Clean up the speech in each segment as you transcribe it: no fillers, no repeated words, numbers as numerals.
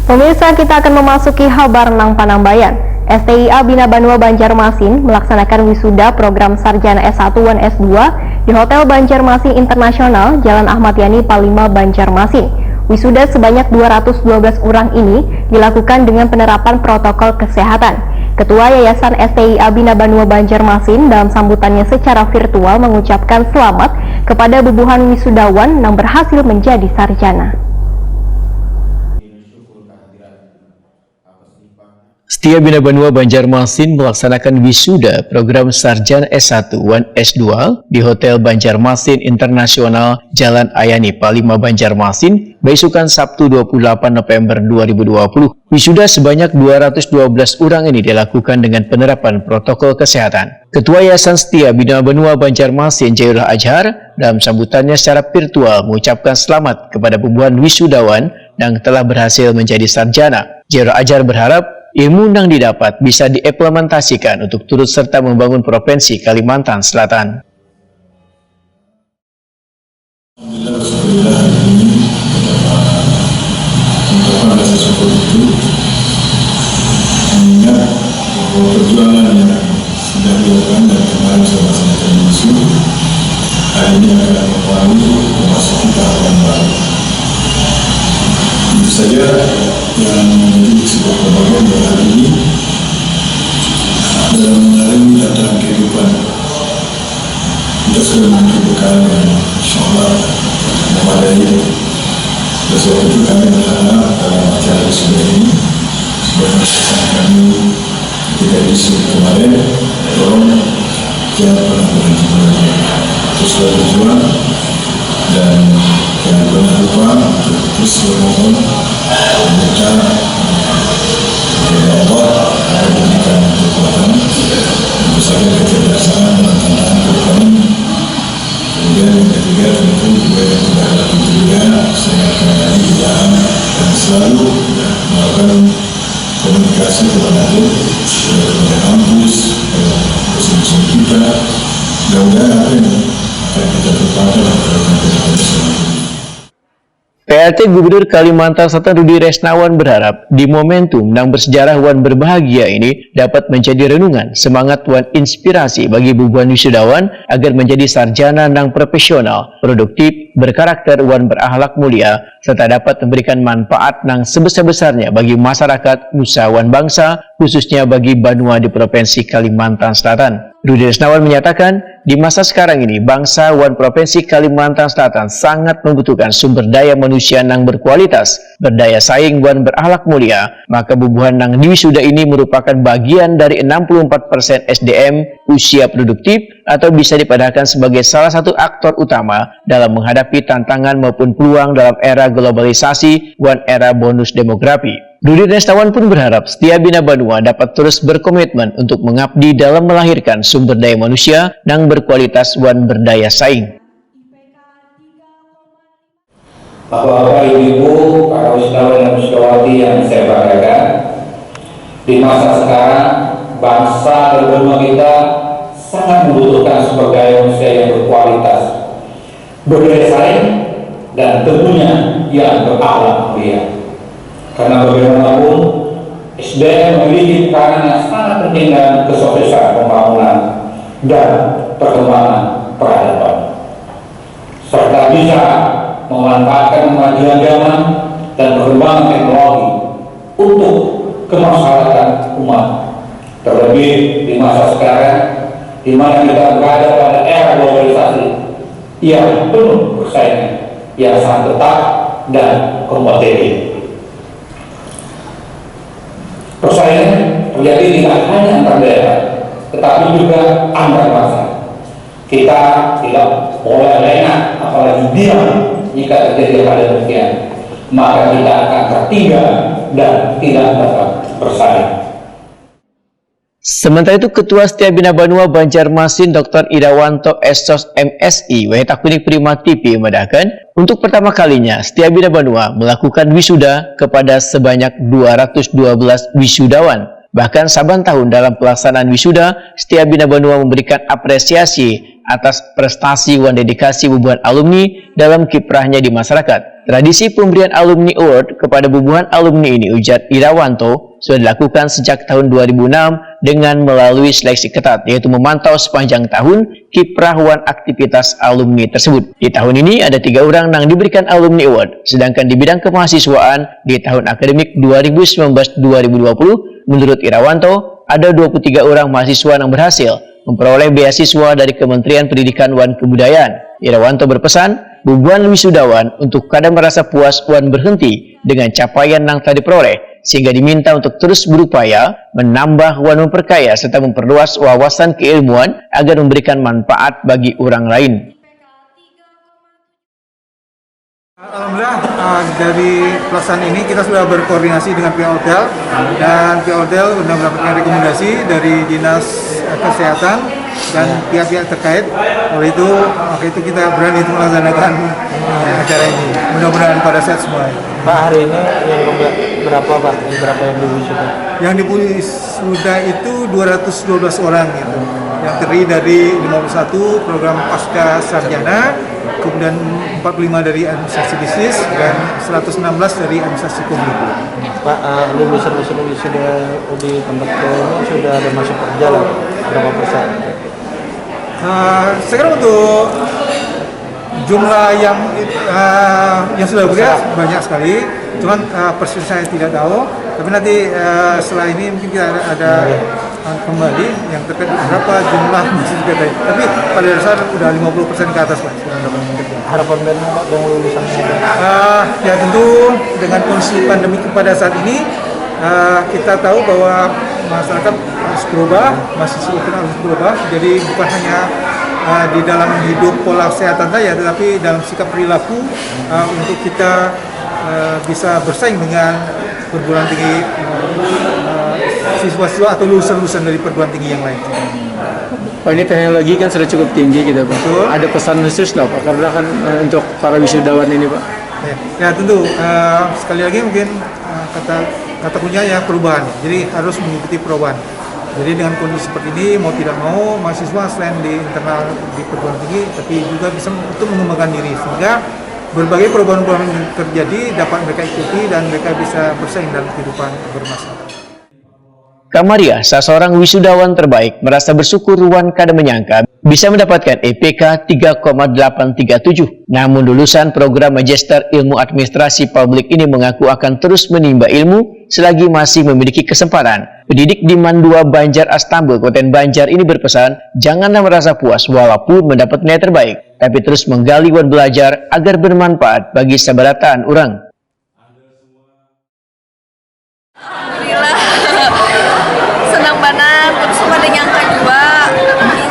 Pemirsa, kita akan memasuki Habar Nang Panambayan. STIA Bina Banua Banjarmasin melaksanakan wisuda program Sarjana S1 dan S2 di Hotel Banjarmasin Internasional, Jalan Ahmad Yani, Palima, Banjarmasin. Wisuda sebanyak 212 orang ini dilakukan dengan penerapan protokol kesehatan. Ketua Yayasan STIA Bina Banua Banjarmasin dalam sambutannya secara virtual mengucapkan selamat kepada bubuhan wisudawan yang berhasil menjadi sarjana. STIA Bina Banua Banjarmasin melaksanakan wisuda program Sarjana S1 dan S2 di Hotel Banjarmasin Internasional, Jalan Ayani, Palima, Banjarmasin, besukan Sabtu 28 November 2020. Wisuda sebanyak 212 orang ini dilakukan dengan penerapan protokol kesehatan. Ketua Yayasan STIA Bina Banua Banjarmasin, Jairul Azhar, dalam sambutannya secara virtual mengucapkan selamat kepada bubuhan wisudawan yang telah berhasil menjadi sarjana. Jairul Azhar berharap ilmu yang didapat bisa diimplementasikan untuk turut serta membangun Provinsi Kalimantan Selatan. Alhamdulillah, mengucapkan rasa syukur itu mengingat bahwa perjuangan yang sudah dilakukan dan kemarin saya laksanakan di sini hari ini akan mempengaruhi memasuki tahapan baru. Itu saja yang menjadi sebuah kebahagiaan pada hari ini dalam menjalani tatanan kehidupan. Kita sudah memiliki bekal yang insyaAllah memadai. Oleh sebab itu kami berharap dalam acara wisuda ini sebagai kami ketika diisi kemarin, tolong jangan pernah berhenti belajar, teruslah berjuang dan jangan pernah lupa untuk terus bermohon meminta kepada Allah agar memberikan kekuatan, tentu saja kecerdasan dan tantangan ke depan. Kemudian yang ketiga tentu juga yang tidak ada juga saya akan berjalan dan selalu melakukan komunikasi kepada kampus, dosen-dosen kita. Mudah-mudahan apa yang akan kita berpakai dalam kehidupan selanjutnya. PLT Gubernur Kalimantan Selatan Rudi Resnawan berharap di momentum yang bersejarah wan berbahagia ini dapat menjadi renungan, semangat wan inspirasi bagi bubuhan wisudawan agar menjadi sarjana yang profesional, produktif, berkarakter wan berakhlak mulia, serta dapat memberikan manfaat yang sebesar-besarnya bagi masyarakat nusa wan bangsa, khususnya bagi Banua di Provinsi Kalimantan Selatan. Rudi Resnawan menyatakan, di masa sekarang ini, bangsa wan Provinsi Kalimantan Selatan sangat membutuhkan sumber daya manusia yang berkualitas, berdaya saing wan berakhlak mulia. Maka bubuhan yang diwisuda ini merupakan bagian dari 64% SDM usia produktif atau bisa dipadahkan sebagai salah satu aktor utama dalam menghadapi tantangan maupun peluang dalam era globalisasi wan era bonus demografi. Rudi Resnawan pun berharap STIA Bina Banua dapat terus berkomitmen untuk mengabdi dalam melahirkan sumber daya manusia yang berkualitas wan berdaya saing. Bapak-bapak, ibu-ibu, para wisudawan dan wisudawati yang saya banggakan, di masa sekarang bangsa dan benua kita sangat membutuhkan sumber daya manusia yang berkualitas, berdaya saing, dan tentunya yang berakhlak mulia. Karena bagaimanapun SDM memiliki peranan yang sangat penting dalam kesuksesan pembangunan dan perkembangan peradaban, serta bisa memanfaatkan kemajuan zaman dan perkembangan teknologi untuk kemaslahatan umat. Terlebih di masa sekarang, di mana kita berada pada era globalisasi yang penuh persaingan, yang sangat ketat dan kompetitif. Persaingan terjadi tidak hanya antar daerah, tetapi juga antar bangsa. Kita tidak boleh lengah, apalagi diam jika terjadi hal demikian. Maka kita akan tertinggal dan tidak dapat bersaing. Sementara itu, Ketua STIA Bina Banua Banjarmasin Dr. Irawanto Esos MSI Wahitakunik Prima TV memedahkan untuk pertama kalinya STIA Bina Banua melakukan wisuda kepada sebanyak 212 wisudawan. Bahkan saban tahun dalam pelaksanaan wisuda, STIA Bina Banua memberikan apresiasi atas prestasi wan dedikasi bubuhan alumni dalam kiprahnya di masyarakat. Tradisi pemberian Alumni Award kepada bubuhan alumni ini, ujar Irawanto, sudah dilakukan sejak tahun 2006 dengan melalui seleksi ketat, yaitu memantau sepanjang tahun kiprah wan aktivitas alumni tersebut. Di tahun ini ada 3 orang yang diberikan Alumni Award, sedangkan di bidang kemahasiswaan di tahun akademik 2019-2020, menurut Irawanto, ada 23 orang mahasiswa yang berhasil memperoleh beasiswa dari Kementerian Pendidikan wan Kebudayaan. Irawanto berpesan, bubuhan wisudawan untuk kadang merasa puas wan berhenti dengan capaian yang telah diperoleh, sehingga diminta untuk terus berupaya menambah wan memperkaya serta memperluas wawasan keilmuan agar memberikan manfaat bagi orang lain. Alhamdulillah dari pelaksanaan ini kita sudah berkoordinasi dengan pihak hotel, dan pihak hotel sudah mendapatkan rekomendasi dari Dinas Kesehatan dan pihak-pihak terkait. Oleh itu, kita berani untuk melaksanakan acara ini. Mudah-mudahan pada saat semua. Pak, hari ini yang berapa Pak? Berapa yang diwisuda? Yang diwisuda itu 212 orang gitu. Yang terdiri dari 51 program pasca sarjana, kemudian 45 dari administrasi bisnis, dan 116 dari administrasi publik. Pak, lulusan wisuda di tempat ini sudah ada masuk kerja lah, berapa persen? Sekarang untuk jumlah yang sudah bekerja banyak sekali, cuman persis saya tidak tahu. Tapi nanti setelah ini mungkin kita ada kembali yang terkait berapa jumlah masih bekerja. Tapi pada dasar sudah 50% ke atas Pak. Harapan dari Pak yang lulusan ya tentu dengan kondisi pandemi pada saat ini, kita tahu bahwa masyarakat harus berubah, mahasiswa kita harus berubah. Jadi bukan hanya di dalam hidup pola kesehatan saja, tetapi dalam sikap perilaku untuk kita bisa bersaing dengan perguruan tinggi, siswa-siswa atau lulusan-lulusan dari perguruan tinggi yang lain. Pak, ini teknologi kan sudah cukup tinggi gitu Pak. Betul. Ada pesan khusus lah Pak, karena kan untuk para wisudawan ini Pak. Ya tentu, sekali lagi mungkin kata kuncinya perubahan. Jadi harus mengikuti perubahan. Jadi dengan kondisi seperti ini, mau tidak mau mahasiswa selain di internal di perguruan tinggi, tapi juga bisa untuk mengembangkan diri, sehingga berbagai perubahan-perubahan yang terjadi dapat mereka ikuti dan mereka bisa bersaing dalam kehidupan bermasyarakat. Kamaria, seorang wisudawan terbaik, merasa bersyukur wan kada menyangka bisa mendapatkan EPK 3,837. Namun lulusan program Magister Ilmu Administrasi Publik ini mengaku akan terus menimba ilmu selagi masih memiliki kesempatan. Pendidik di Mandua Banjar Astambul, Kabupaten Banjar ini berpesan, janganlah merasa puas walaupun mendapat nilai terbaik, tapi terus menggali wan belajar agar bermanfaat bagi sabaratan orang. Terus pada nyangka juga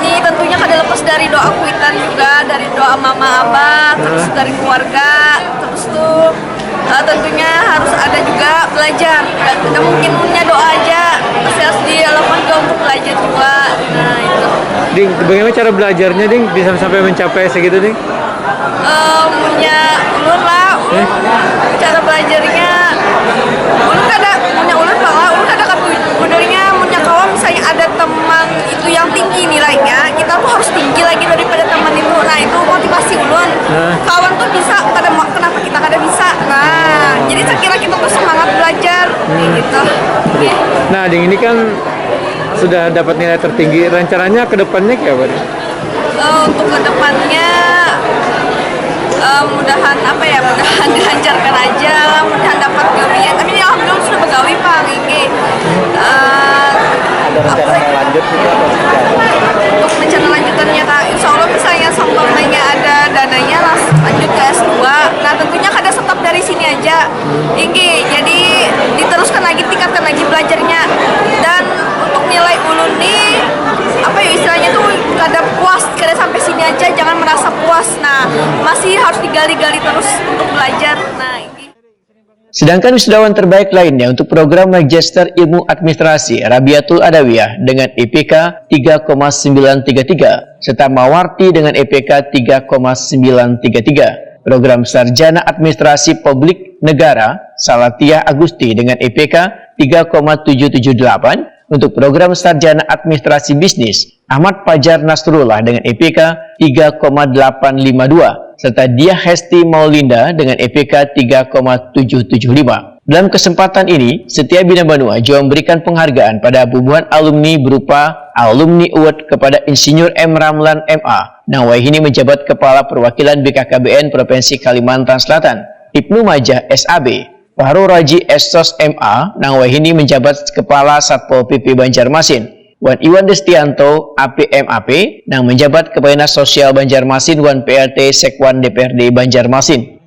ini tentunya kada lepas dari doa kuitan juga, dari doa mama abah, terus dari keluarga, terus tuh tentunya harus ada juga belajar. Tidak mungkin punya doa aja, pasti harus dilakukan juga untuk belajar juga. Nah itu. Ding, bagaimana cara belajarnya Ding bisa sampai mencapai segitu Ding? Punya ulur lah, cara belajarnya ulur kada punya ulur lah, ulur kada kabudurnya punya kawan misalnya ada teman itu yang tinggi nilainya, kita tuh harus tinggi lagi daripada teman itu. Nah itu motivasi ulun. Kawan tuh bisa, kenapa kita kada bisa? Nah jadi sekira kita tuh semangat belajar gitu. Nah Ding, ini kan sudah dapat nilai tertinggi, rencananya ke depannya kayak apa? Untuk kedepannya mudahan mudahan dilancarkan aja, mudahan dapat gawian. Tapi ya alhamdulillah sudah begawi Pak ini. Ada rencana lanjut juga Untuk rencana lanjutannya Kak, insya Allah misalnya sampelnya ada dananya lanjut ke S2. Nah tentunya kada tetap dari sini aja. Iki jadi diteruskan lagi, tingkatkan lagi belajarnya. Dan untuk nilai ulun nih istilahnya tuh kada puas, kada sampai sini aja, jangan merasa puas. Nah masih harus digali-gali terus untuk belajar. Nah ini. Sedangkan wisudawan terbaik lainnya untuk program Magister Ilmu Administrasi Rabiatul Adawiyah dengan EPK 3,933 serta Mawarti dengan EPK 3,933. Program Sarjana Administrasi Publik Negara Salatia Agusti dengan EPK 3,778 untuk program Sarjana Administrasi Bisnis Ahmad Fajar Nasrullah dengan IPK 3,852, serta Diah Hesti Maulinda dengan IPK 3,775. Dalam kesempatan ini, Setia Bina Banua juga memberikan penghargaan pada bubuhan alumni berupa Alumni Award kepada Insinyur M. Ramlan MA, Nawahini menjabat Kepala Perwakilan BKKBN Provinsi Kalimantan Selatan, Ibnu Majah SAB, Fahru Raji Essos MA, Nawahini menjabat Kepala Satpol PP Banjarmasin, Wan Iwan Destianto APMAP, yang menjabat Kepala Dinas Sosial Banjarmasin, Wan PLT Sekwan DPRD Banjarmasin.